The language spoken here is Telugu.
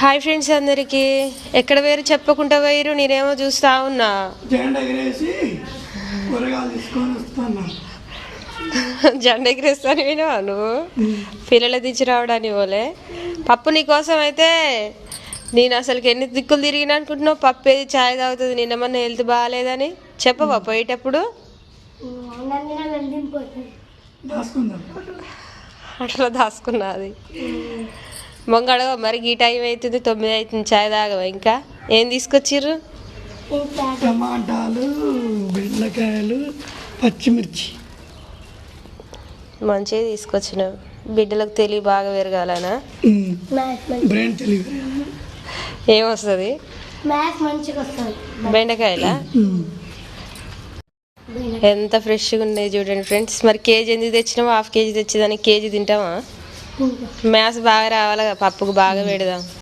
హాయ్ ఫ్రెండ్స్ అందరికి ఎక్కడ వేరు చెప్పకుండా వేరు నేనేమో చూస్తా ఉన్నా జెండా ఎగిరేస్తాను వినవా నువ్వు పిల్లలు దించి రావడానికి పోలే పప్పు నీకోసం అయితే నేను అసలుకి ఎన్ని దిక్కులు తిరిగినా అనుకుంటున్నావు పప్పు ఏది ఛాయ్ తాగుతుంది నిన్నమన్నా హెల్త్ బాగాలేదని చెప్పవా పోయేటప్పుడు అట్లా దాసుకున్నది మొంగడగ మరి ఈ టైం అవుతుంది 9 అవుతుంది ఛాయ్ తాగవా ఇంకా ఏం తీసుకొచ్చిర్రు టమాటాలు బెండకాయలు పచ్చిమిర్చి మంచిగా తీసుకొచ్చినావు బిడ్డలకు తెలివి బాగా పెరగాలనా బ్రెయిన్ తెలివి ఏమొస్తుంది బెండకాయలా ఎంత ఫ్రెష్గా ఉన్నాయి చూడండి ఫ్రెండ్స్ మరి కేజీ ఎందుకు తెచ్చినావు హాఫ్ కేజీ తెచ్చేదానికి కేజీ తింటావా మ్యాథ్స్ బాగా రావాలి పప్పుకు బాగా పెడదాం